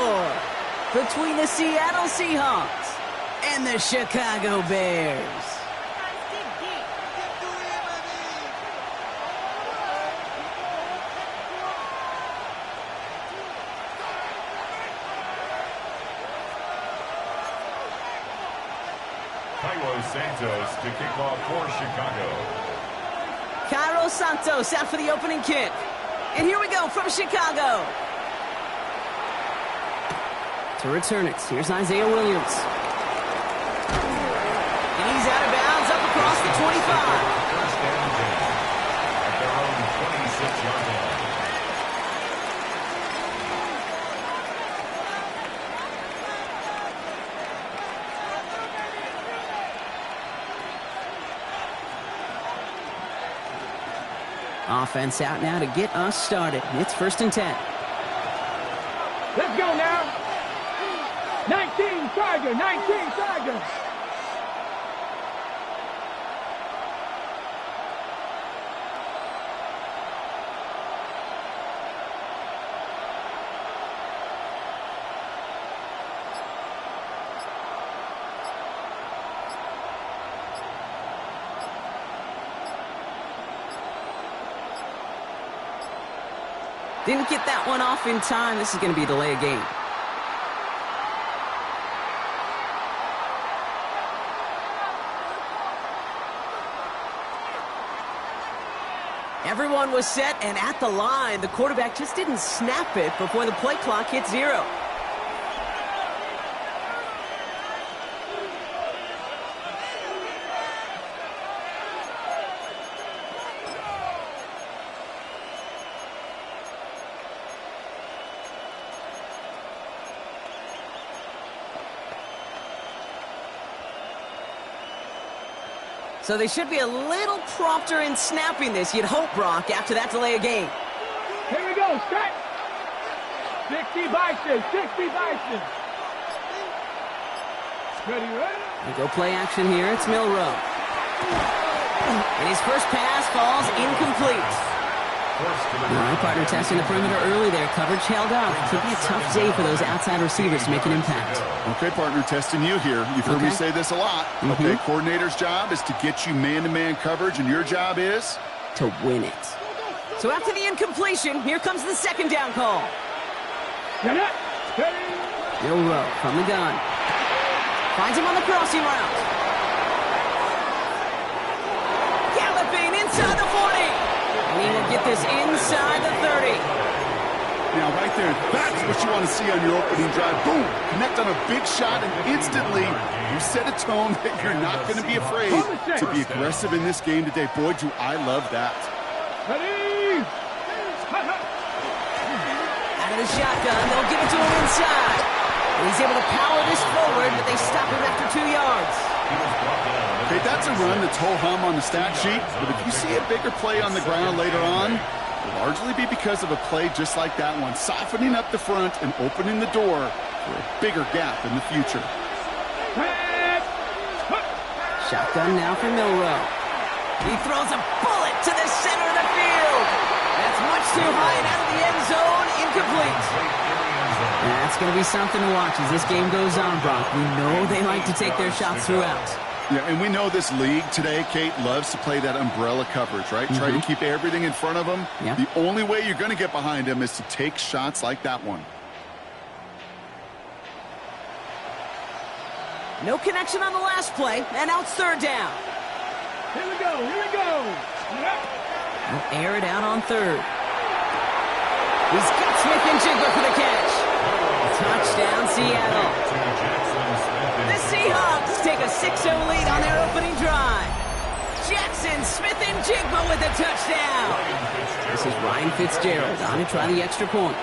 score between the Seattle Seahawks and the Chicago Bears. Santos to kick off for Chicago. Cairo Santos out for the opening kick. And here we go from Chicago. To return it, here's Isaiah Williams. And he's out of bounds up across the 25. First down at their own 26-yard line. Offense out now to get us started. It's 1st and 10. Let's go now. 19 Tiger, 19 Tiger. Didn't get that one off in time. This is going to be a delay of game. Everyone was set and at the line. The quarterback just didn't snap it before the play clock hit 0. So they should be a little prompter in snapping this, you'd hope, Brock, after that delay of game. Here we go, set. 60 Bison, 60 Bison. Ready, ready? We go play action here. It's Milrow. And his first pass falls incomplete. All right, partner testing the perimeter early there. Coverage held up. Could be a tough day for those outside receivers to make an impact. Okay, partner, testing you here. You've heard me say this a lot. Okay, coordinator's job is to get you man-to-man coverage, and your job is? To win it. So after the incompletion, here comes the 2nd down call. Milrow from the gun. Finds him on the crossing route. Galloping inside the 40. And he will get this inside the 30. Now, right there, that's what you want to see on your opening drive. Boom! Connect on a big shot, and instantly you set a tone that you're not going to be afraid to be aggressive in this game today. Boy, do I love that. Ready? Out of the shotgun, they'll give it to him inside. And he's able to power this forward, but they stop him after 2 yards. Okay, that's a run that's ho-hum on the stat sheet, but if you see a bigger play on the ground later on, it'll largely be because of a play just like that one, softening up the front and opening the door for a bigger gap in the future. Shotgun now for Milrow. He throws a bullet to the center of the field. That's much too high and out of the end zone, incomplete. That's going to be something to watch as this game goes on, Brock. We know they like to take their shots throughout. Yeah, and we know this league today, Kate, loves to play that umbrella coverage, right? Try to keep everything in front of them. Yep. The only way you're going to get behind them is to take shots like that one. No connection on the last play, and now it's 3rd down. Here we go, here we go. We'll air it out on 3rd. He's got Smith-Njigba for the catch. Touchdown, Seattle. The Seahawks take a 6-0 lead on their opening drive. Jackson Smith-Njigba with a touchdown. This is Ryan Fitzgerald on to try the extra point.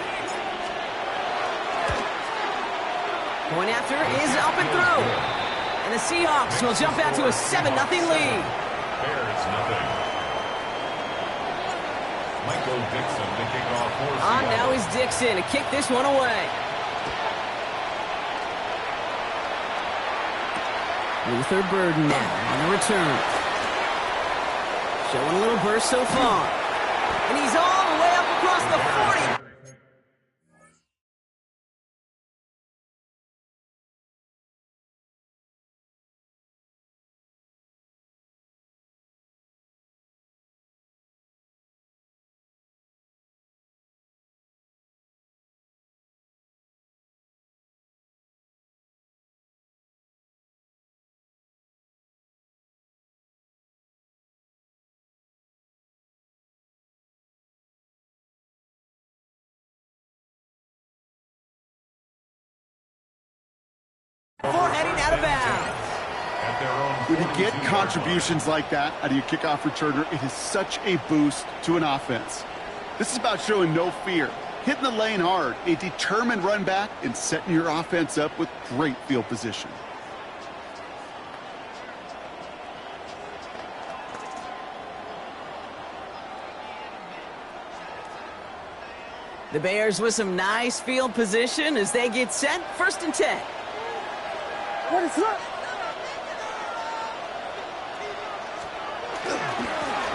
Point after is up and through. And the Seahawks will jump out to a 7-0 lead. Bears nothing. Michael Dixon to kick off for On now is Dixon to kick this one away. Luther Burden now on the return. Showing a little burst so far. And he's all the way up across the 40. out of bounds. When you get contributions like that out of your kickoff returner, it is such a boost to an offense. This is about showing no fear, hitting the lane hard, a determined run back, and setting your offense up with great field position. The Bears with some nice field position as they get set. 1st and 10. What is up?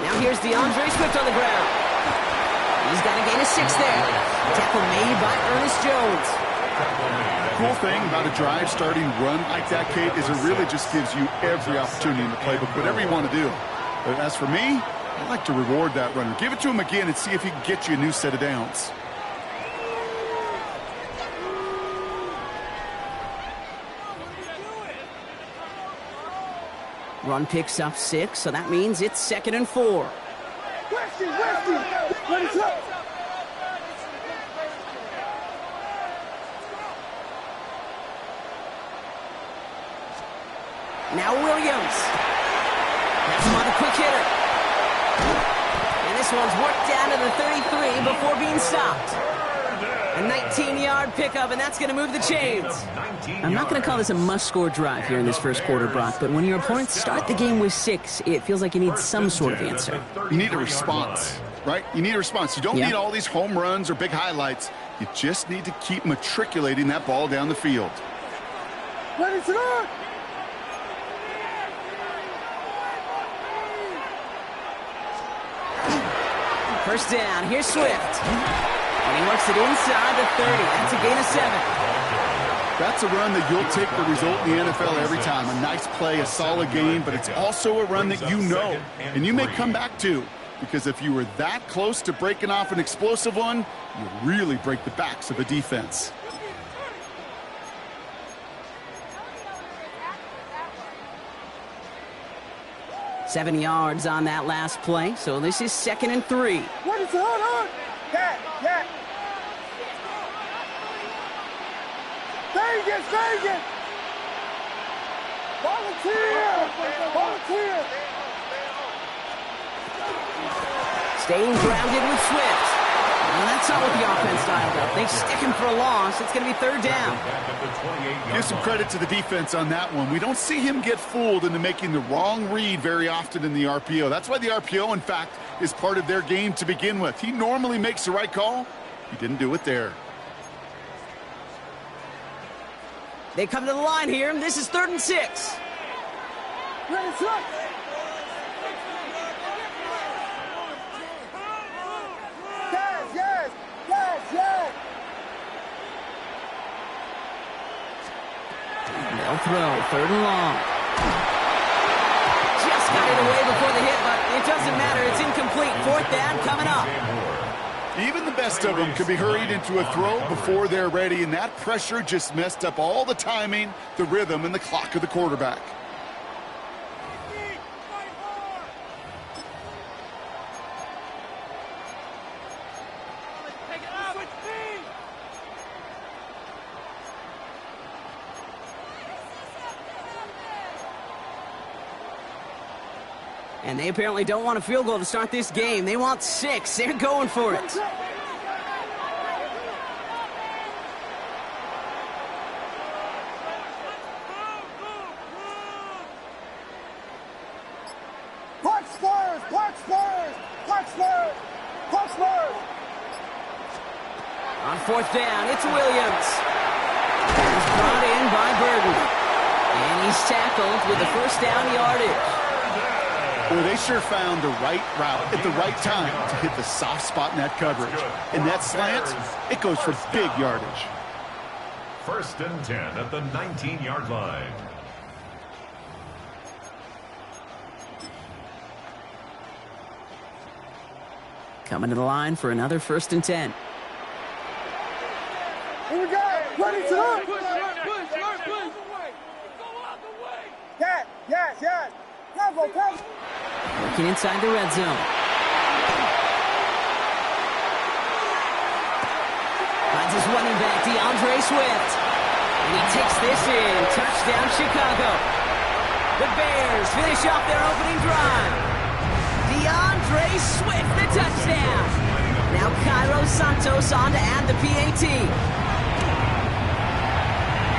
Now here's DeAndre Swift on the ground. He's got a gain of 6 there. Tackle made by Ernest Jones. Cool thing about a drive starting run like that, Kate, is it really just gives you every opportunity in the playbook, whatever you want to do. But as for me, I like to reward that runner. Give it to him again and see if he can get you a new set of downs. Run picks up 6, so that means it's 2nd and 4. Westy! What is up? Now Williams. That's him on the quick hitter. And this one's worked down to the 33 before being stopped. A 19-yard pickup, and that's going to move the chains. I'm not going to call this a must-score drive here in this first quarter, Brock, but when your opponents start the game with 6, it feels like you need some sort of answer. You need a response, right? You need a response. You don't need all these home runs or big highlights. You just need to keep matriculating that ball down the field. Ready to go! First down, here's Swift. And he works it inside the 30. That's a gain of 7. That's a run that you'll take the result in the NFL every time. A nice play, a solid game, but it's also a run that you know and you may come back to. Because if you were that close to breaking off an explosive one, you really break the backs of a defense. Seven yards on that last play, so this is 2nd and 3. What is it? Hold on! Yeah. Vegas! Volunteer! Staying grounded with Swift. And that's not what the offense dialed up. They stick him for a loss. It's going to be 3rd down. Give some credit to the defense on that one. We don't see him get fooled into making the wrong read very often in the RPO. That's why the RPO, in fact, is part of their game to begin with. He normally makes the right call. He didn't do it there. They come to the line here, and this is 3rd and 6. Ready to go! Yes! They'll throw, 3rd and long. Just got it away before the hit, but it doesn't matter. It's incomplete. 4th down coming up. Even the best of them can be hurried into a throw before they're ready, and that pressure just messed up all the timing, the rhythm, and the clock of the quarterback. And they apparently don't want a field goal to start this game. They want 6. They're going for it. On 4th down, it's Williams. He's brought in by Burton. And he's tackled with the 1st down yardage. Boy, they sure found the right route at the right time to hit the soft spot in that coverage. And that slant, it goes for big yardage. 1st and 10 at the 19-yard line. Coming to the line for another 1st and 10. Here we go! Ready to go! Push! Yes! Cover! Working inside the red zone. Finds his running back, DeAndre Swift. And he takes this in. Touchdown, Chicago. The Bears finish off their opening drive. DeAndre Swift, the touchdown. Now Cairo Santos on to add the PAT.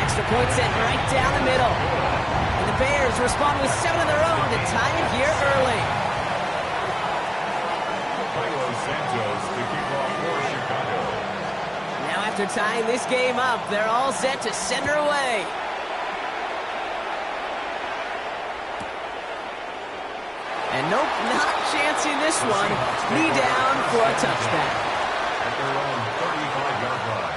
Extra point sent right down the middle. And the Bears respond with 7 of their own to tie it here early. Cairo Santos to kick off for Chicago. Now after tying this game up, they're all set to send her away. And nope, not chancing this one. Knee down for a touchback. At their own 35-yard line.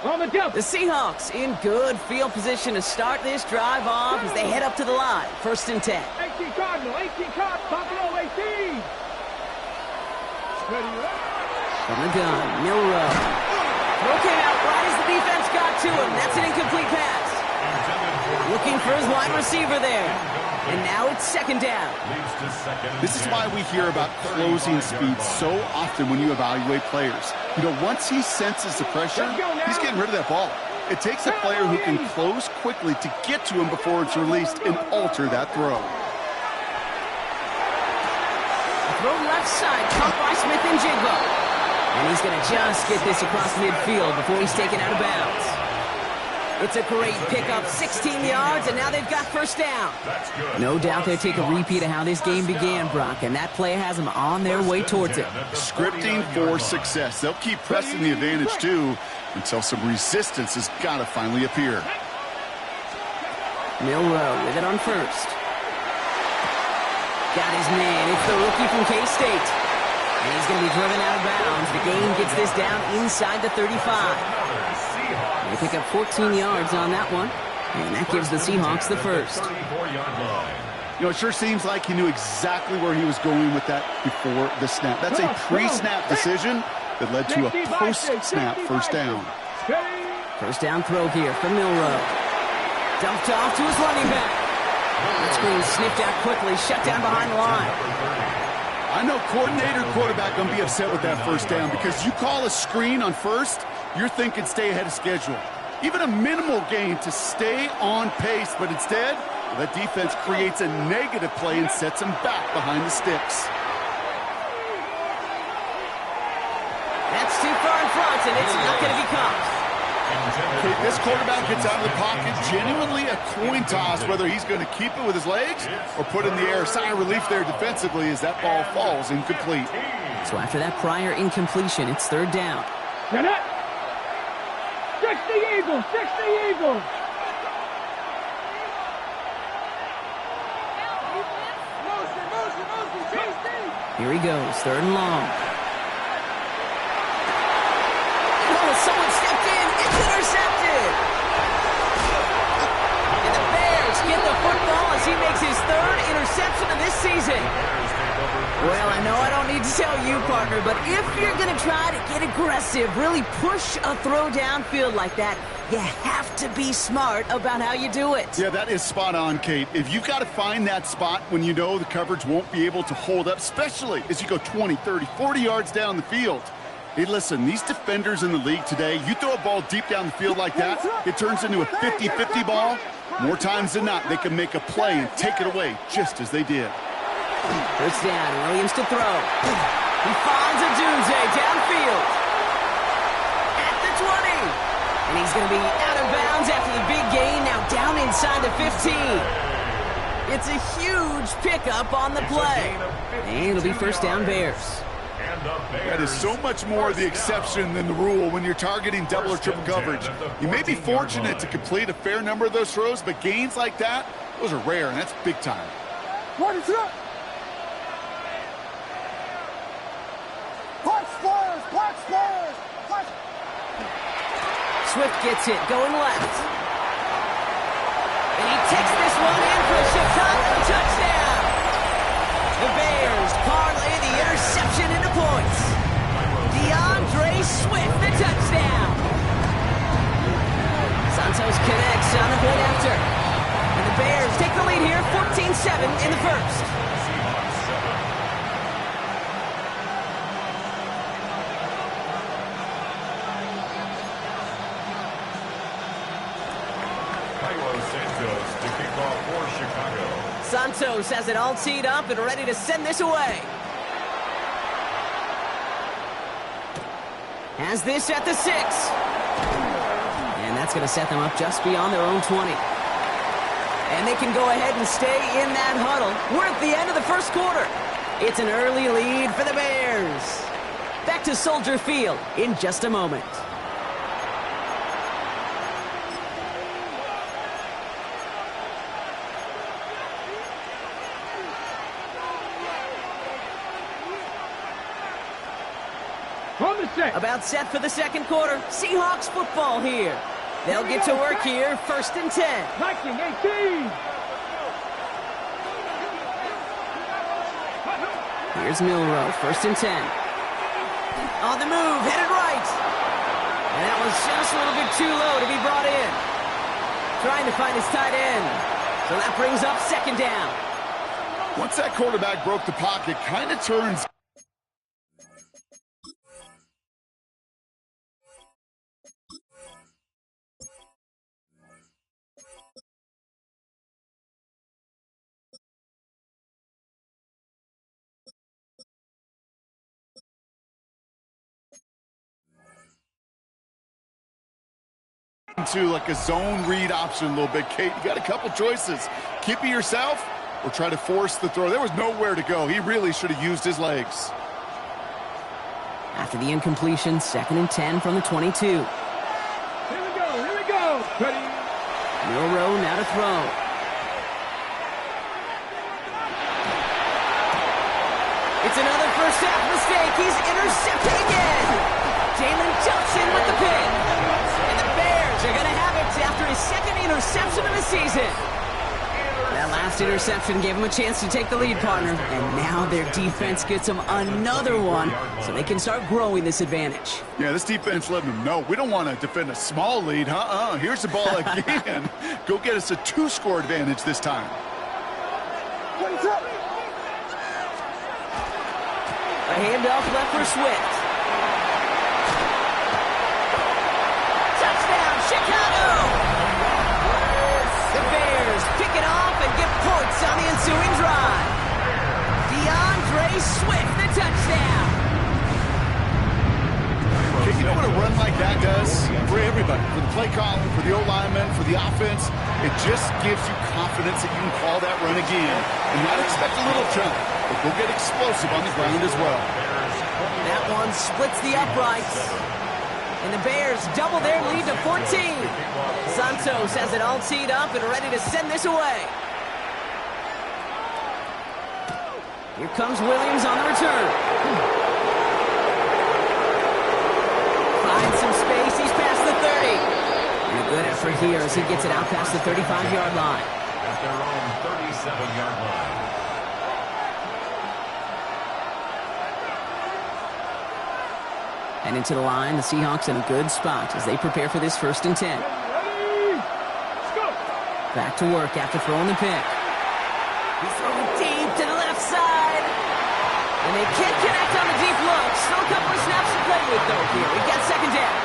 On the jump. The Seahawks in good field position to start this drive off as they head up to the line. 1st and 10. 18 Cardinal, 18 Cardinal, Buffalo 18. Ready up. From the gun, Milrow. Throw came out right as the defense got to him. That's an incomplete pass. Looking for his wide receiver there. And now it's 2nd down. Leads to second. This is why we hear about closing speed so often when you evaluate players. You know, once he senses the pressure, he's getting rid of that ball. It takes a player who can close quickly to get to him before it's released and alter that throw. Throw left side, caught by Smith and Jigba. And he's going to just get this across midfield before he's taken out of bounds. It's a great pickup, 16 yards, and now they've got 1st down. That's good. No doubt they take a repeat of how this game began, Brock, and that play has them on their way towards it. Scripting for success. They'll keep pressing the advantage, too, until some resistance has got to finally appear. Milrow with it on 1st. Got his man. It's the rookie from K-State. And he's going to be driven out of bounds. The game gets this down inside the 35. They pick up 14 yards on that one. And that gives the Seahawks the 1st. 34-yard line. You know, it sure seems like he knew exactly where he was going with that before the snap. That's a pre-snap decision that led to a post-snap 1st down. 1st down throw here from Milrow. Dumped off to his running back. That screen sniffed out quickly, shut down behind the line. I know coordinator quarterback going to be upset with that 1st down because you call a screen on 1st, you're thinking stay ahead of schedule. Even a minimal gain to stay on pace, but instead, that defense creates a negative play and sets them back behind the sticks. That's too far in front, and it's not going to be caught. Okay, this quarterback gets out of the pocket, genuinely a coin toss, whether he's going to keep it with his legs or put it in the air. Sigh of relief there defensively as that ball falls incomplete. So after that prior incompletion, it's 3rd down. 60 Eagles, 60 Eagles. Here he goes, 3rd and long. Someone stepped in. It's intercepted. And the Bears get the football as he makes his 3rd interception of this season. Well, I know I don't need to tell you, partner, but if you're going to try to get aggressive, really push a throw downfield like that, you have to be smart about how you do it. Yeah, that is spot on, Kate. If you've got to find that spot when you know the coverage won't be able to hold up, especially as you go 20, 30, 40 yards down the field. Hey, listen, these defenders in the league today, you throw a ball deep down the field like that, it turns into a 50-50 ball. More times than not, they can make a play and take it away just as they did. 1st down, Williams to throw. He finds a Dunze downfield. At the 20. And he's going to be out of bounds after the big gain, now down inside the 15. It's a huge pickup on the play. And it'll be 1st down Bears. That is so much more the exception than the rule when you're targeting double or triple coverage. You may be fortunate to complete a fair number of those throws, but gains like that, those are rare, and that's big time. What is up? Swift gets it, going left. And he takes this one in for a Chicago touchdown. The Bears parlay the interception into points. DeAndre Swift, the touchdown. Seahawks take the lead here, 14-7 in the first. Santos to kick off for Chicago. Santos has it all teed up and ready to send this away. Has this at the 6. And that's going to set them up just beyond their own 20. And they can go ahead and stay in that huddle. We're at the end of the first quarter. It's an early lead for the Bears. Back to Soldier Field in just a moment. About set for the second quarter. Seahawks football here. They'll get to work here, 1st and 10. 19-18. Here's Milrow, 1st and 10. On the move, headed right. And that was just a little bit too low to be brought in. Trying to find his tight end. So that brings up 2nd down. Once that quarterback broke the pocket, kind of turns. To like a zone read option a little bit. Kate, you got a couple choices. Keep it yourself or try to force the throw. There was nowhere to go. He really should have used his legs. After the incompletion, 2nd and 10 from the 22. Here we go. Ready. Milrow now to throw. It's another first half mistake. He's intercepted again. Jalen Johnson with the pick. And the Bears are going to have it after his 2nd interception of the season. That last interception gave him a chance to take the lead, partner. And now their defense gets them another one so they can start growing this advantage. Yeah, this defense letting them know we don't want to defend a small lead. Here's the ball again. Go get us a 2-score advantage this time. A handoff left for Swift. Touchdown, Chicago! The Bears pick it off and get points on the ensuing drive. DeAndre Swift, the touchdown. You know what a run like that does for everybody? For the play calling, for the O-lineman, for the offense. It just gives you confidence that you can call that run again and not expect a little jump, but go get explosive on the ground as well. That one splits the uprights. And the Bears double their lead to 14. Santos has it all teed up and ready to send this away. Here comes Williams on the return. Finds some space. He's past the 30. And a good effort here as he gets it out past the 35-yard line. At their own 37-yard line. And into the line, the Seahawks in a good spot as they prepare for this 1st and 10. Back to work after throwing the pick. He's throwing deep to the left side. And they can't connect on the deep look. Still a couple of snaps to play with, though, here. We got 2nd down.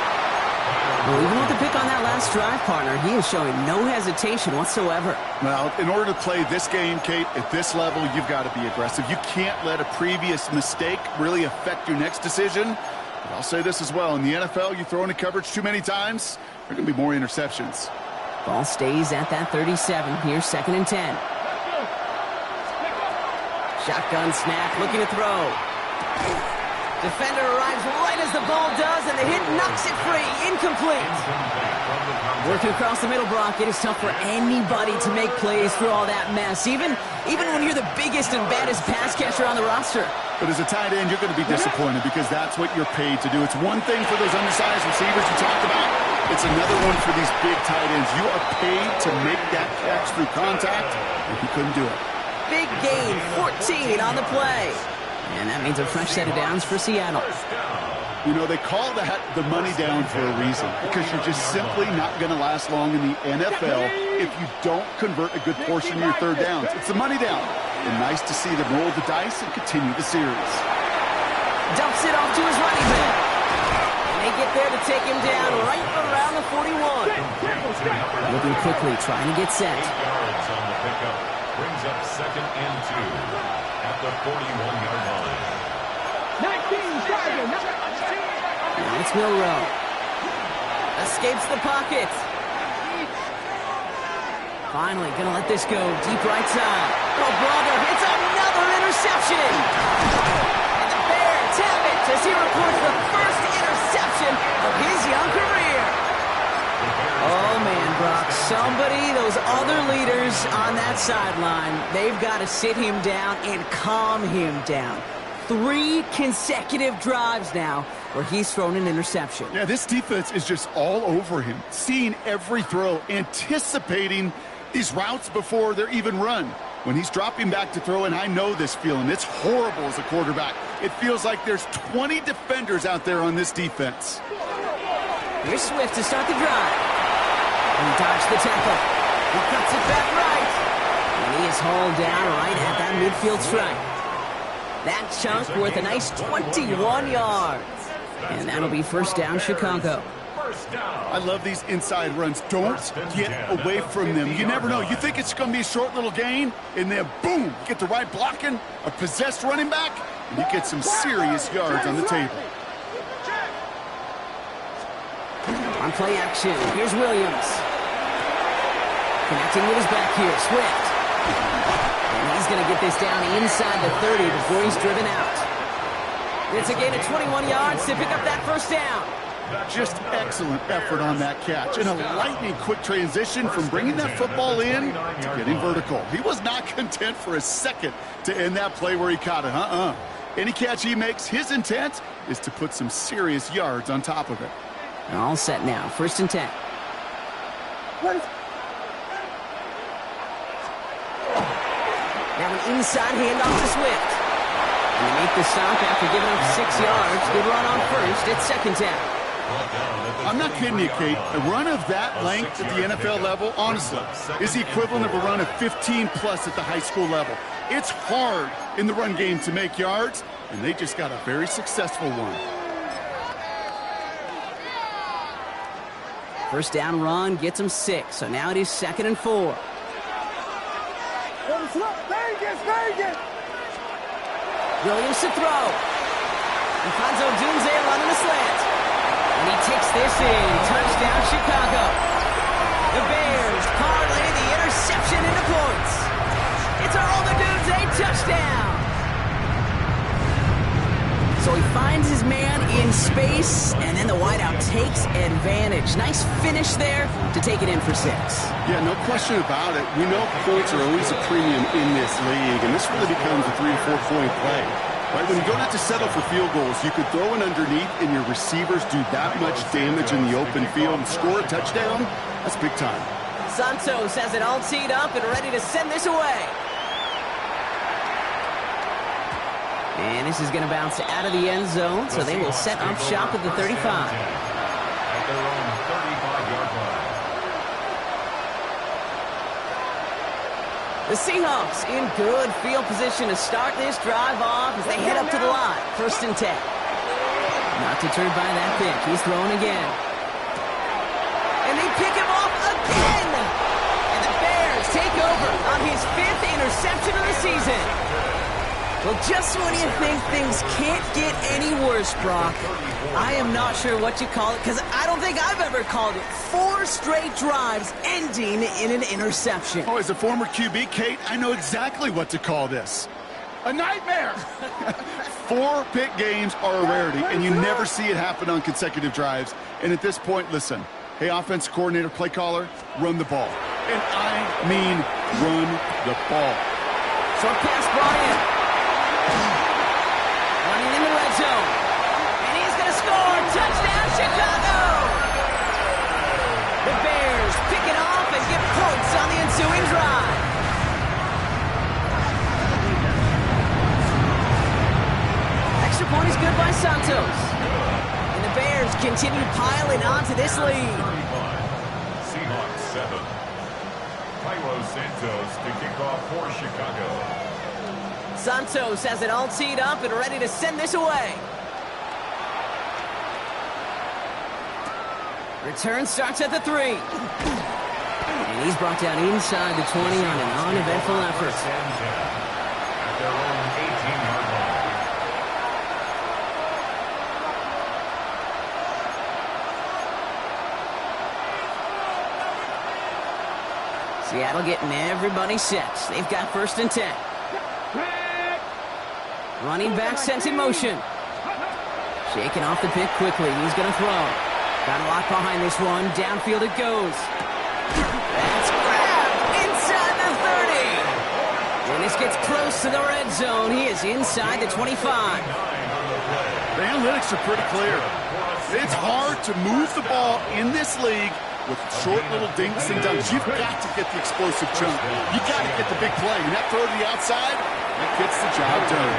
Well, even with the pick on that last drive, partner, he is showing no hesitation whatsoever. Well, in order to play this game, Kate, at this level, you've got to be aggressive. You can't let a previous mistake really affect your next decision. But I'll say this as well. In the NFL, you throw into coverage too many times, there are going to be more interceptions. Ball stays at that 37. Here's 2nd and 10. Shotgun snap, looking to throw. Defender arrives right as the ball does, and the hit knocks it free. Incomplete. Working across the middle, Brock, it is tough for anybody to make plays through all that mess, even when you're the biggest and baddest pass catcher on the roster. But as a tight end, you're going to be disappointed because that's what you're paid to do. It's one thing for those undersized receivers you talked about. It's another one for these big tight ends. You are paid to make that catch through contact, and he couldn't do it. Big gain, 14 on the play. And that means a fresh set of downs for Seattle. You know, they call that the money down for a reason, because you're just simply not going to last long in the NFL if you don't convert a good portion of your third downs. It's the money down. And nice to see them roll the dice and continue the series. Dumps it off to his running back. And they get there to take him down right around the 41. Looking quickly, trying to get set. 8 yards on the pickup. Brings up 2nd and 2 at the 41-yard line. 19 driving. Now it's Milrow. Escapes the pocket. Finally, gonna let this go. Deep right side. Oh, brother, it's another interception. And the Bears have it as he reports the first interception of his young career. Oh, man, Brock. Somebody, those other leaders on that sideline, they've got to sit him down and calm him down. 3 consecutive drives now where he's thrown an interception. Yeah, this defense is just all over him, seeing every throw, anticipating these routes before they're even run. When he's dropping back to throw, and I know this feeling, it's horrible as a quarterback. It feels like there's 20 defenders out there on this defense. Here's Swift to start the drive. And he dodged the tackle. He cuts it back right. And he is hauled down right at that midfield stripe. That chunk worth a nice 21 yards. And that'll be first down, Chicago. I love these inside runs. Don't get away from them. You never know. You think it's going to be a short little gain, and then boom, you get the right blocking, a possessed running back, and you get some serious yards on the table. On play action, here's Williams. Connecting with his back here, Swift. And he's going to get this down inside the 30 before he's driven out. It's a gain of 21 yards to pick up that first down. Just excellent effort on that catch. And a lightning quick transition from bringing that football in to getting vertical. He was not content for a second to end that play where he caught it. Any catch he makes, his intent is to put some serious yards on top of it. All set now. 1st and 10. Now an inside handoff to Swift. And they make the stop after giving up 6 yards. Good run on first. It's 2nd down. I'm not kidding you, Kate. A run of that length at the NFL level, honestly, is the equivalent of a run of 15-plus at the high school level. It's hard in the run game to make yards, and they just got a very successful one. First down run gets him 6, so now it is 2nd and 4. Williams to throw. Alfonso Dunze running the slant. And he takes this in. Touchdown, Chicago. The Bears parlay the interception into points. It's Aroldo Dunze touchdown. So he finds his man in space, and then the wideout takes advantage. Nice finish there to take it in for 6. Yeah, no question about it. We know points are always a premium in this league, and this really becomes a 3- or 4-point play. Right, when you don't have to settle for field goals, you could throw it underneath, and your receivers do that much damage in the open field and score a touchdown. That's big time. Santos has it all teed up and ready to send this away. And this is going to bounce out of the end zone, so they will set up shop at the 35. At their own 35-yard line. The Seahawks in good field position to start this drive off as they head up to the line. 1st and 10. Not deterred by that pick. He's throwing again. And they pick him off again. And the Bears take over on his 5th interception of the season. Well, just when you think things can't get any worse, Brock, I am not sure what you call it, because I don't think I've ever called it 4 straight drives ending in an interception. Oh, as a former QB, Kate, I know exactly what to call this. A nightmare! 4 pick games are a rarity, and you never see it happen on consecutive drives. And at this point, listen, hey, offense coordinator, play caller, run the ball. And I mean run the ball. Short pass brought in. Running in the red zone. And he's going to score. Touchdown, Chicago! The Bears pick it off and get points on the ensuing drive. Extra point is good by Santos. to this lead. Seahawks 7. Cairo Santos to kick off for Chicago. Santos has it all teed up and ready to send this away. Return starts at the 3. And he's brought down inside the 20 on an uneventful effort. At their own 18-yard line. Seattle getting everybody set. They've got 1st and 10. Running back sent in motion. Shaking off the pick quickly. He's going to throw. Got a lock behind this one. Downfield it goes. That's grabbed inside the 30. When this gets close to the red zone, he is inside the 25. The analytics are pretty clear. It's hard to move the ball in this league with short little dinks and dunks. You've got to get the explosive chunk. You got to get the big play. And that throw to the outside, that gets the job done.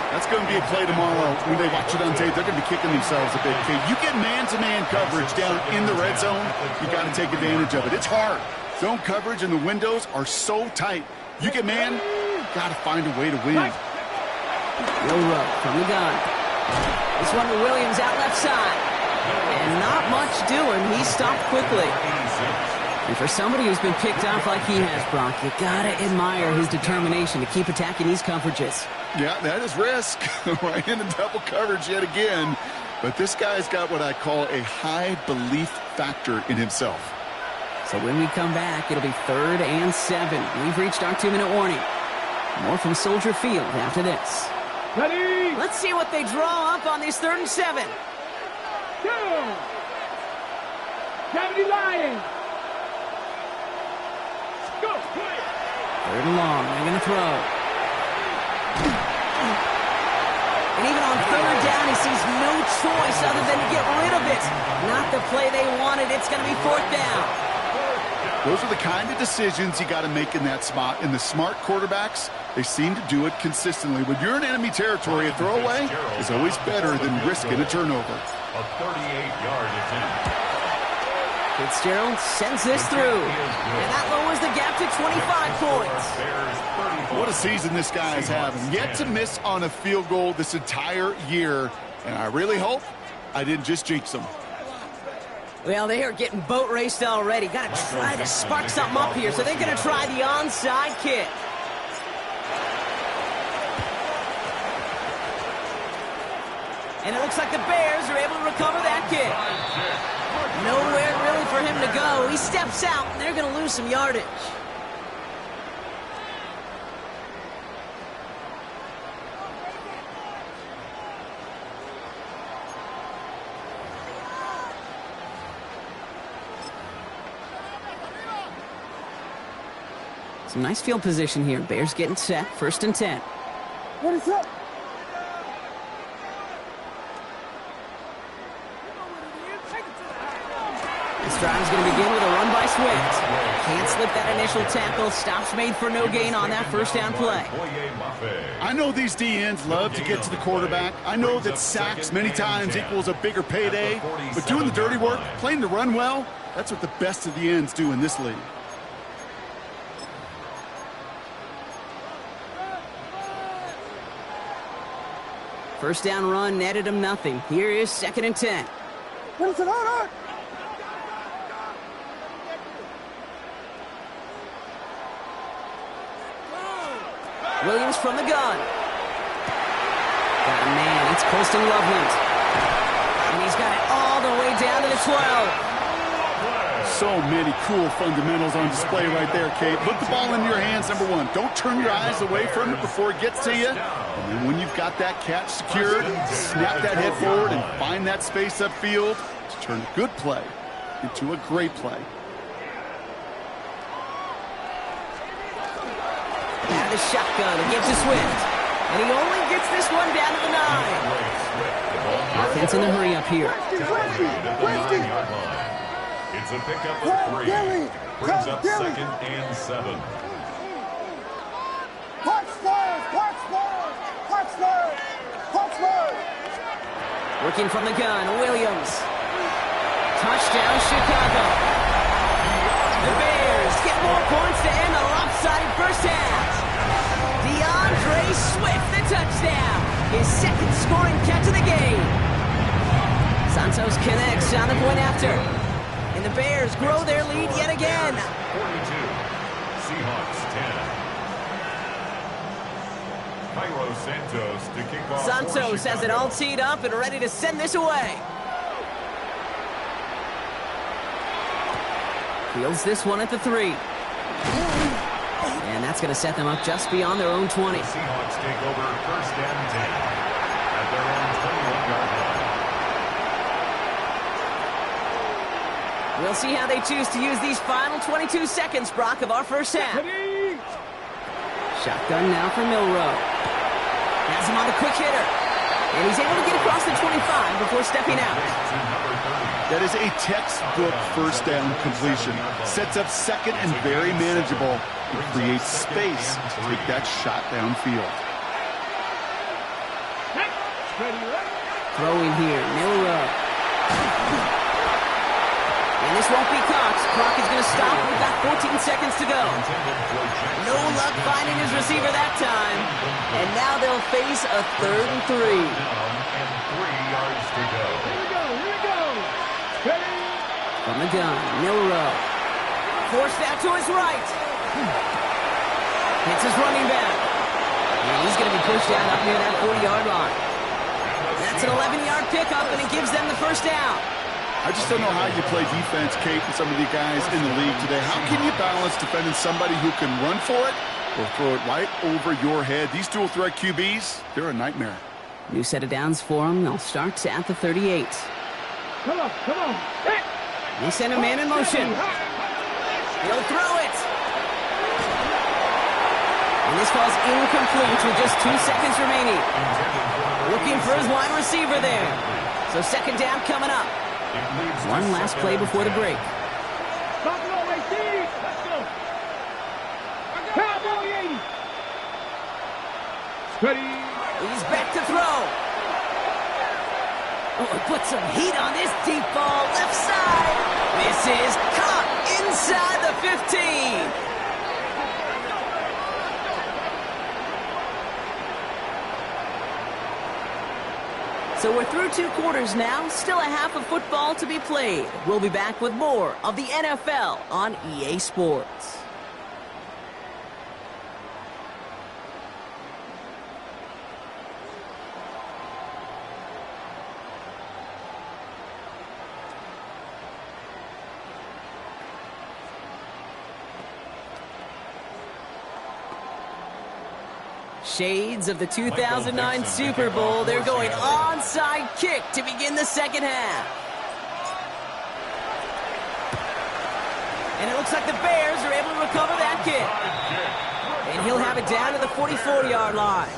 That's going to be a play tomorrow. When they watch it on tape, they're going to be kicking themselves a bit. Okay, you get man-to-man coverage down in the red zone, you got to take advantage of it. It's hard. Zone coverage and the windows are so tight. You get man, got to find a way to win. Will Rupp from the gun. This one to Williams out left side. And not much doing. He stopped quickly. And for somebody who's been picked off like he has, Brock, you got to admire his determination to keep attacking these coverages. Yeah, that is risk. Right into double coverage yet again. But this guy's got what I call a high belief factor in himself. So when we come back, it'll be 3rd and 7. We've reached our 2-minute warning. More from Soldier Field after this. Ready? Let's see what they draw up on this 3rd and 7. Go! 70 Lions! Go! 3rd and long. They're going to throw. And even on 3rd down, he sees no choice other than to get rid of it. Not the play they wanted. It's going to be 4th down. Those are the kind of decisions you got to make in that spot. And the smart quarterbacks, they seem to do it consistently. When you're in enemy territory, a throwaway is always better than risking a turnover. A 38-yard attempt. Fitzgerald sends this through. And that lowers the gap to 25 points. What a season this guy is having. Yet to miss on a field goal this entire year. And I really hope I didn't just jinx him. Well, they are getting boat raced already. Got to try to spark something up here. So they're going to try the onside kick. And it looks like the Bears are able to recover that kick. Nowhere really for him to go. He steps out, and they're going to lose some yardage. Some nice field position here. Bears getting set. 1st and 10. What is up? This drive is going to begin with a run by Swift. Can't slip that initial tackle. Stops made for no gain on that 1st down play. I know these D-ends love to get to the quarterback. I know that sacks many times equals a bigger payday. But doing the dirty work, playing the run well, that's what the best of the ends do in this league. First down run netted him nothing. Here is 2nd and 10. What is it on? Williams from the gun. Got a man. It's Colston Loveland. And he's got it all the way down to the 12. So many cool fundamentals on display right there, Kate. Put the ball in your hands, number one. Don't turn your eyes away from it before it gets to you. And then when you've got that catch secured, snap that head forward and find that space upfield to turn a good play into a great play. Out of the shotgun, it gives to Swift. And he only gets this one down to the 9. Offense in the hurry up here. It's a pickup of 3. Brings up 2nd and 7. Working from the gun, Williams. Touchdown, Chicago. The Bears get more points to end the lopsided first half. DeAndre Swift, the touchdown. His second scoring catch of the game. Santos connects on the point after. And the Bears grow their lead yet again. 42. Seahawks 10. Cairo Santos to kick off. Santos has it all teed up and ready to send this away. Fields this one at the 3. And that's going to set them up just beyond their own 20. The Seahawks take over first and 10 at their own 21-yard line. We'll see how they choose to use these final 22 seconds, Brock, of our first half. Shotgun now for Milroe. Has him on a quick hitter. And he's able to get across the 25 before stepping out. That is a textbook first down completion. Sets up second and very manageable and creates space to take that shot downfield. Throwing here, Milroe. And this won't be Cox. Clock is going to stop. We've got 14 seconds to go. No luck finding his receiver that time. And now they'll face a 3rd and 3. And 3 yards to go. Here we go. Ready? From the gun, Milroe. Forced out to his right. Hits his running back. And he's going to be pushed out up near that 40-yard line. That's an 11-yard pickup, and it gives them the first down. I just don't know how you play defense, Kate, and some of the guys in the league today. How can you balance defending somebody who can run for it or throw it right over your head? These dual threat QBs, they're a nightmare. New set of downs for him. They'll start at the 38. Come on. Hey. They send a man in motion. He'll throw it. And this falls incomplete with just 2 seconds remaining. Looking for his wide receiver there. So second down coming up. One last play before the break. Buffalo 18. Let's go. Cowboy 80. Ready? He's back to throw. Oh, put some heat on this deep ball left side. This is caught inside the 15. So we're through 2 quarters now. Still a half of football to be played. We'll be back with more of the NFL on EA Sports. Shades of the 2009 Super Bowl. They're going onside kick to begin the second half. And it looks like the Bears are able to recover that kick. And he'll have it down to the 44-yard line.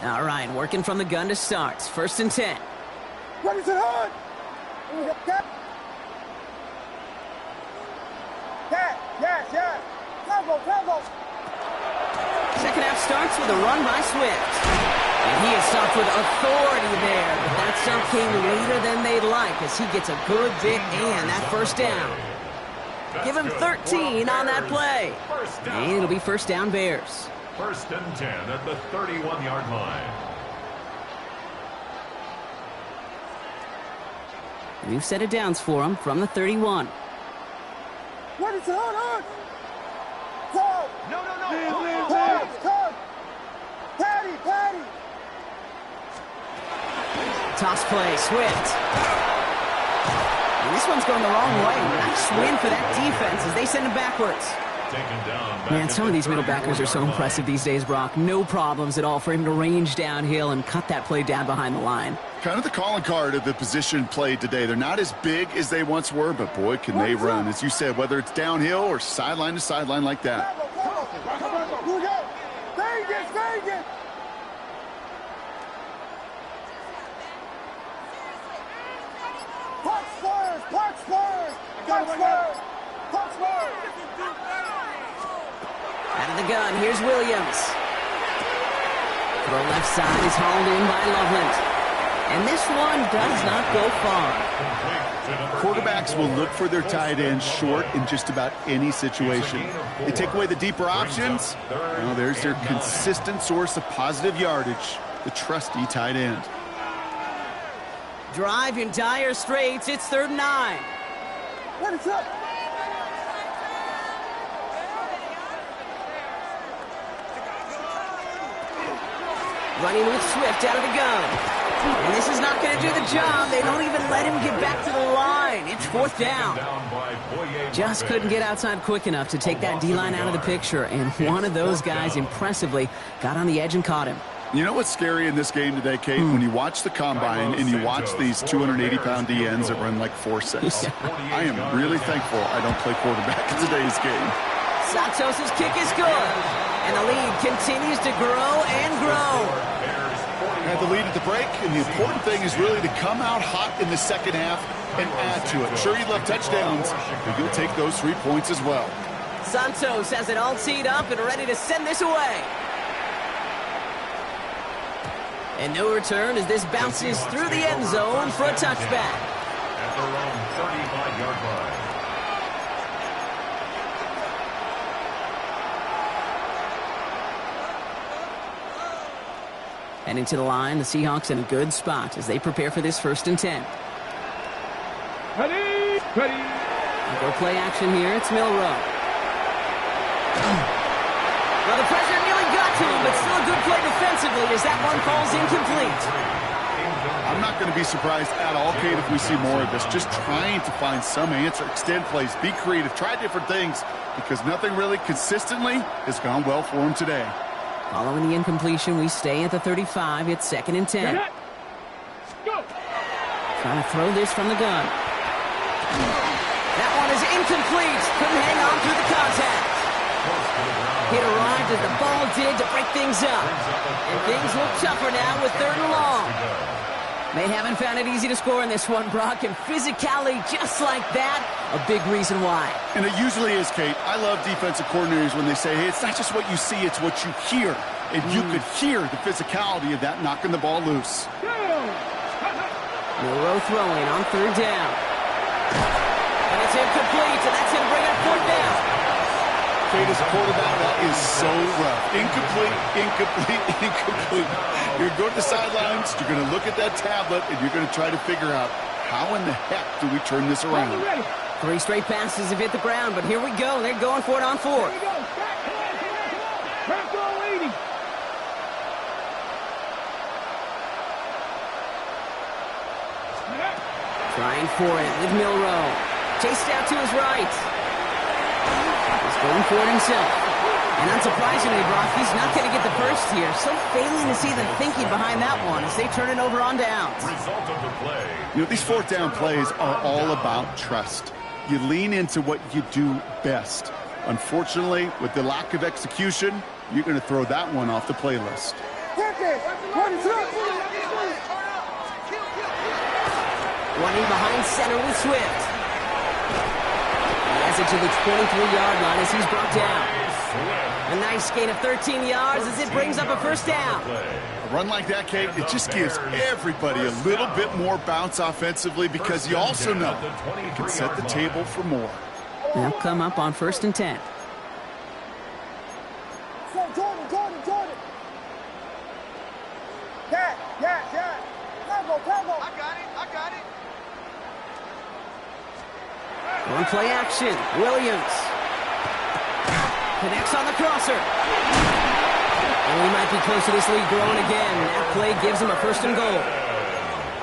All right, working from the gun to start. 1st and 10. What is it on? Yes. Combo. Second half starts with a run by Swift. And he is stopped with authority there, but that stop came later than they'd like as he gets a good bit and that first down. Give him 13 on that play. And it'll be first down Bears. 1st and 10 at the 31-yard line. New set of downs for him from the 31. What is it on? Call. No. Call. Patty. Toss play, Swift. And this one's going the wrong way. Nice win for that defense as they send him backwards. Man, some of these middle backers are so impressive these days, Brock. No problems at all for him to range downhill and cut that play down behind the line. Kind of the calling card of the position played today. They're not as big as they once were, but boy, can they run. As you said, whether it's downhill or sideline to sideline like that. Vegas, Vegas. Punch first, punch first, punch first, punch first. Out of the gun, here's Williams. Throw left side is hauled in by Loveland. And this one does not go far. Quarterbacks will look for their tight ends short in just about any situation. They take away the deeper options. Well, there's their consistent source of positive yardage, the trusty tight end. Drive in dire straits. It's 3rd and 9. What is up? Running with Swift out of the gun. And this is not going to do the job. They don't even let him get back to the line. It's 4th down. Just couldn't get outside quick enough to take that D-line out of the picture. And one of those guys impressively got on the edge and caught him. You know what's scary in this game today, Kate? When you watch the combine and you watch these 280-pound DNs that run like 4.6. I am really thankful I don't play quarterback in today's game. Santos' kick is good. And the lead continues to grow and grow. Had the lead at the break, and the important thing is really to come out hot in the second half and add to it. Sure, you love touchdowns, but you'll take those 3 points as well. Santos has it all teed up and ready to send this away. And no return as this bounces through the end zone for a touchback. At their own 35-yard line. And into the line, the Seahawks in a good spot as they prepare for this 1st and 10. Ready, ready. Go play action here. It's Milrow. Well, the pressure nearly got to him, but still a good play defensively as that one falls incomplete. I'm not going to be surprised at all, Kate, if we see more of this. Just trying to find some answer, extend plays, be creative, try different things, because nothing really consistently has gone well for him today. Following the incompletion, we stay at the 35. It's 2nd and 10. Go. Trying to throw this from the gun. That one is incomplete. Couldn't hang on through the contact. It arrived as the ball did to break things up. And things look tougher now with 3rd and long. They haven't found it easy to score in this one, Brock, and physicality just like that, a big reason why. And it usually is, Kate. I love defensive coordinators when they say, hey, it's not just what you see, it's what you hear. And you could hear the physicality of that knocking the ball loose. Milrow throwing on 3rd down. And it's incomplete, so that's going to bring up 4th down. Kate, as a quarterback, that is so rough. Incomplete, incomplete, incomplete. You're going to go to the sidelines, you're going to look at that tablet, and you're going to try to figure out how in the heck do we turn this around. 3 straight passes have hit the ground, but here we go. They're going for it on 4th. Here we go. Press on leading. Trying for it with Milrow. Chased out to his right. He's going for it himself. And unsurprisingly, Brock, he's not going to get the first here. So failing to see the thinking behind that one as they turn it over on downs. Result of the play. You know, these 4th down plays are all about trust. You lean into what you do best. Unfortunately, with the lack of execution, you're going to throw that one off the playlist. Running behind center with Swift. He has it to the 23-yard line as he's brought down. A nice gain of 13 yards as it brings up a 1st down. A run like that, Kate, it just gives everybody a little bit more bounce offensively because you also know it can set the table for more. They'll come up on 1st and 10. Jordan. Yeah. Combo. I got it. On play action, Williams. Connects on the crosser. And we might be close to this lead growing again. That play gives him a 1st and goal.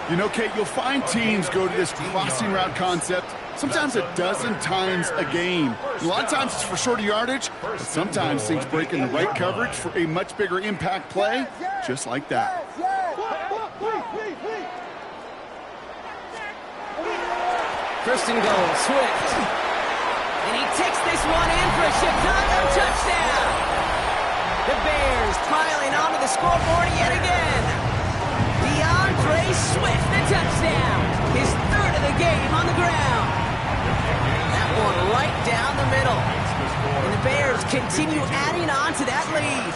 You know, Kate, you'll find teams go to this crossing route concept sometimes a dozen times a game. A lot of times it's for shorter yardage, but sometimes things break in the right coverage for a much bigger impact play, just like that. First and goal, Swift. And he takes this one in for a Chicago touchdown. The Bears climb piling onto the scoreboard yet again. DeAndre Swift, the touchdown. His third of the game on the ground. That one right down the middle. And the Bears continue adding on to that lead.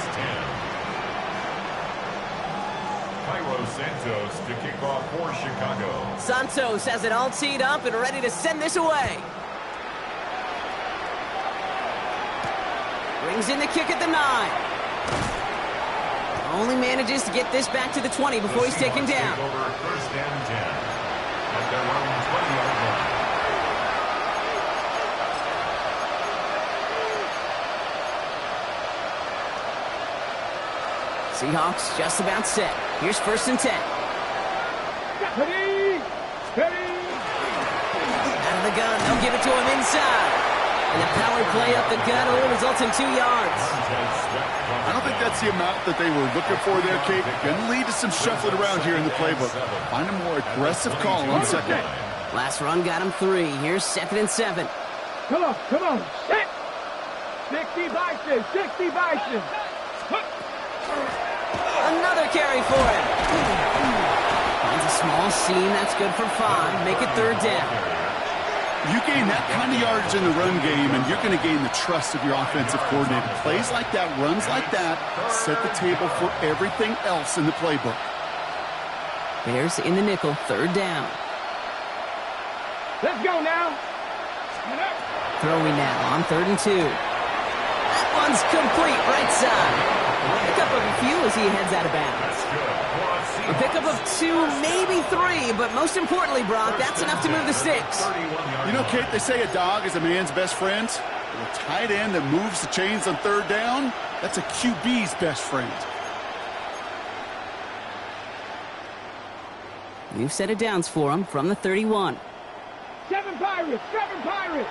Santos to kick off for Chicago. Santos has it all teed up and ready to send this away. Brings in the kick at the 9. Only manages to get this back to the 20 before he's taken down. Over first and 10 at their own 20-yard line. Seahawks just about set. Here's first and 10. Steady! Steady! Out of the gun, they'll give it to him inside. And the power play up the gut only results in 2 yards. I don't think that's the amount that they were looking for there, Kate. Going to lead to some shuffling around here in the playbook. Find a more aggressive call on second. Last run got him 3. Here's second and 7. Come on, set! 60 Bison, 60 Bison! Another carry for him. Finds a small seam. That's good for 5. Make it third down. You gain that kind of yardage in the run game, and you're going to gain the trust of your offensive coordinator. Plays like that, runs like that, set the table for everything else in the playbook. Bears in the nickel, third down. Let's go now. Throwing now on 3rd and 2. That one's complete, right side. Pickup of a few as he heads out of bounds. A pickup of 2, maybe 3, but most importantly, Brock, that's enough to move the sticks. You know, Kate, they say a dog is a man's best friend. A tight end that moves the chains on third down, that's a QB's best friend. New set of downs for him from the 31. 7 Pirates, 7 Pirates!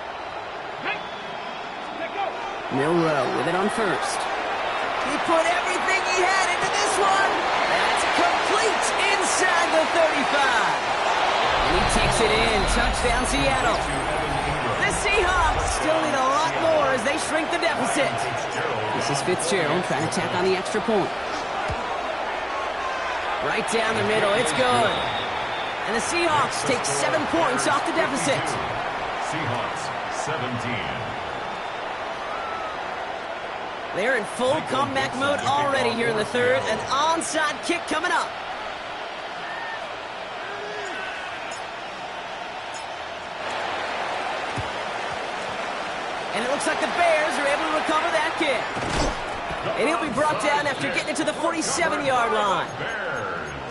Hey, let go! Milrow with it on first. He put everything he had into this one. That's complete inside the 35. And he takes it in. Touchdown, Seattle. The Seahawks still need a lot more as they shrink the deficit. This is Fitzgerald trying to tack on the extra point. Right down the middle. It's good. And the Seahawks take 7 points off the deficit. Seahawks 17. They're in full comeback mode already here in the third. An onside kick coming up. And it looks like the Bears are able to recover that kick. And he'll be brought down after getting it to the 47-yard line.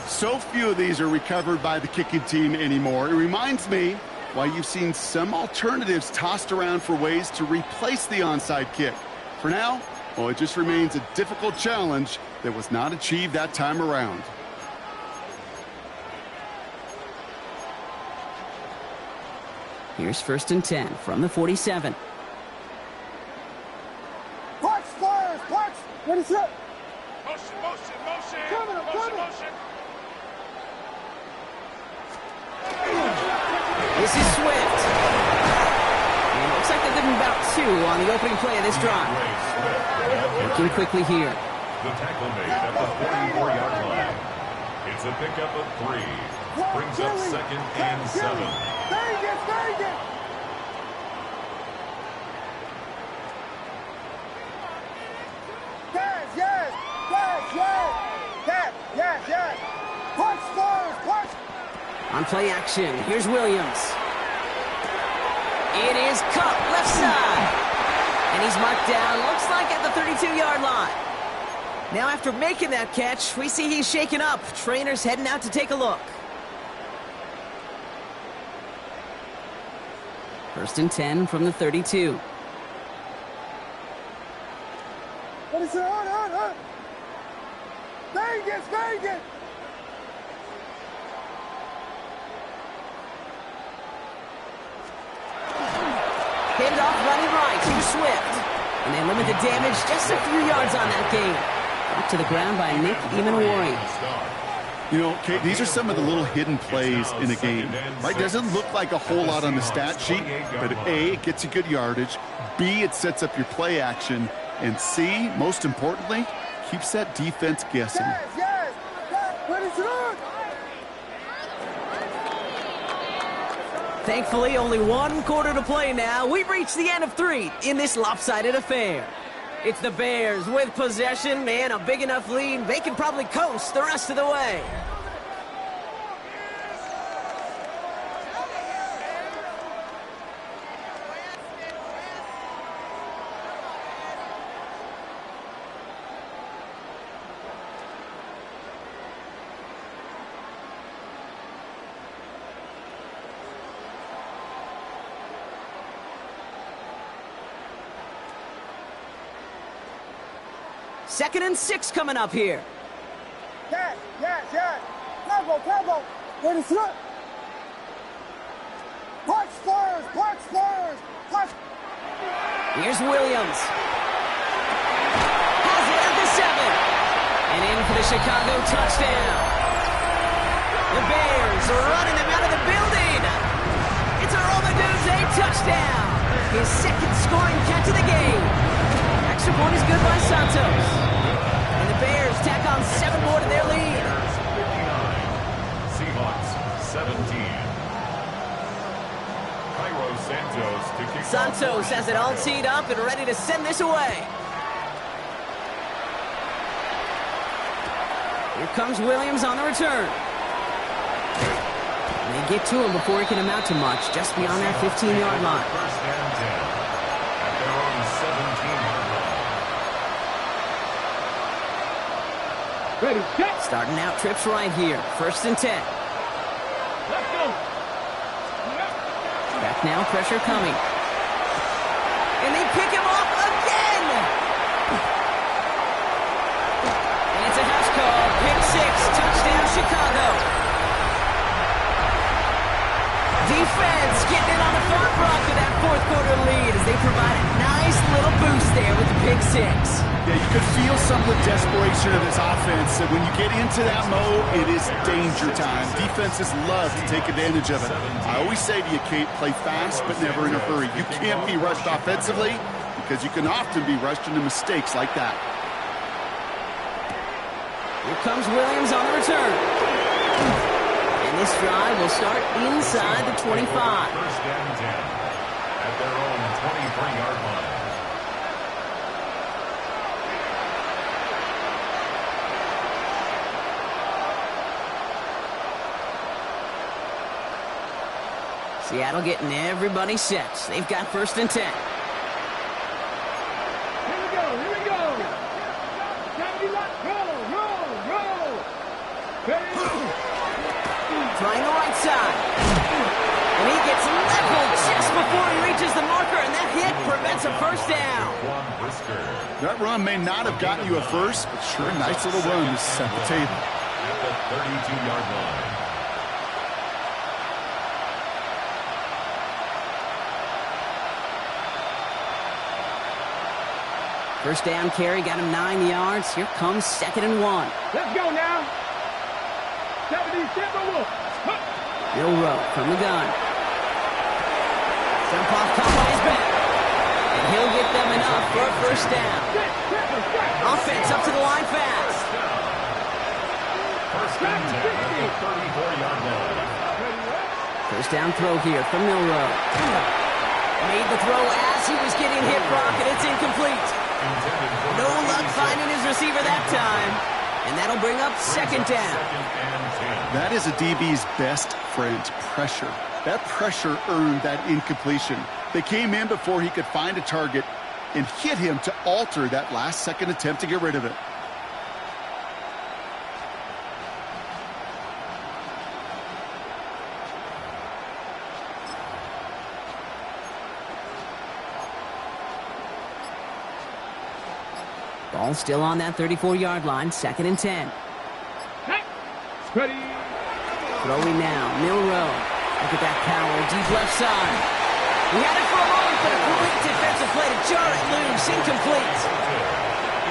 So few of these are recovered by the kicking team anymore. It reminds me why you've seen some alternatives tossed around for ways to replace the onside kick. For now, well, it just remains a difficult challenge that was not achieved that time around. Here's first and 10 from the 47. Punch, Flyers, punch! Ready, set! Motion! Coming, I'm coming! This is Swift. And it looks like they're living about 2 on the opening play of this drive. Working quickly here. The tackle made at the 44-yard line. It's a pickup of 3. Brings up second and 7. Vegas! Yes! Punch, Flyers, punch! On play action, here's Williams. It is Cup, left side. And he's marked down, looks like at the 32-yard line. Now after making that catch, we see he's shaken up. Trainer's heading out to take a look. First and 10 from the 32. What is it? On! Vegas! Hand off running right to Swift. And they limit the damage just a few yards on that game. Up to the ground by Nick Emanwari. You know, Kate, these are some of the little hidden plays in a game, right? Doesn't look like a whole lot on the stat sheet, but A, it gets you good yardage, B, it sets up your play action, and C, most importantly, Keeps that defense guessing. Yes, yes. Ready to run. Thankfully, only one quarter to play now. We've reached the end of 3 in this lopsided affair. It's the Bears with possession and a big enough lead. They can probably coast the rest of the way. Second and 6 coming up here. Yes, yes, yes. Tempo. Ready to run. Punch first. Punch. Here's Williams. Has it at the 7. And in for the Chicago touchdown. The Bears are running them out of the building. It's a Romaduzzi touchdown. His second scoring catch of the game. Extra point is good by Santos. And the Bears tack on 7 more to their lead. Seahawks 17. Santos has it all teed up and ready to send this away. Here comes Williams on the return. And they get to him before he can amount to much, just beyond that 15-yard line. First and 10 at their own 17-yard line. Ready, set. Starting out trips right here. First and 10. Let's go. Back now, pressure coming. And they pick him off again! And it's a house call. Pick 6, touchdown Chicago. Defense getting in on the front rock with that fourth quarter lead as they provide a nice little boost there with the pick 6. Yeah, you could feel some of the desperation of this offense. That when you get into that mode, it is danger time. Defenses love to take advantage of it. I always say to you, Kate, play fast but never in a hurry. You can't be rushed offensively because you can often be rushed into mistakes like that. Here comes Williams on the return. And this drive will start inside the 25. First and 10 at their own 23-yard line. Seattle getting everybody set. They've got first and 10. Here we go. Roll. Ready? Trying the right side. And he gets leveled just before he reaches the marker, and that hit prevents a first down. That run may not have gotten you a first, but sure, a nice little run to set the table. At the 32-yard line. First down carry, got him 9 yards. Here comes second and 1. Let's go now. 77 Wolf. Bill Rowe from the gun. Jump off, caught by his back. And he'll get them enough for a first down. Offense up to the line fast. First and 10 at the 34-yard line. First down throw here from Milroe. Made the throw as he was getting hit, Brock, and it's incomplete. No luck finding his receiver that time. And that'll bring up second down. That is a DB's best friend, pressure. That pressure earned that incompletion. They came in before he could find a target and hit him to alter that last-second attempt to get rid of it. Ball still on that 34-yard line, second and 10. Ready. Throwing now, Milroe. Look at that power, deep left side. He had it for a moment, but a great defensive play to jar it loose, incomplete.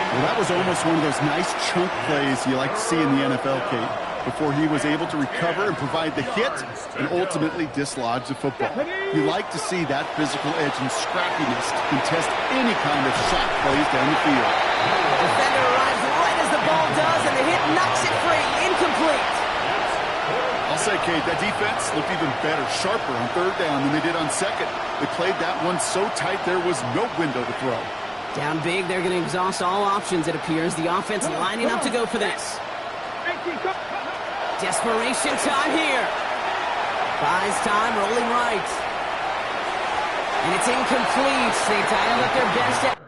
Well, that was almost one of those nice chunk plays you like to see in the NFL, Kate, before he was able to recover and provide the hit and ultimately dislodge the football. You like to see that physical edge and scrappiness to contest any kind of shot plays down the field. Defender arrives right That defense looked even better, sharper on third down than they did on second. They played that one so tight there was no window to throw. Down big, they're going to exhaust all options, it appears. The offense lining up to go for this. Desperation time here. Buys time, rolling right. And it's incomplete. They dialed up their best.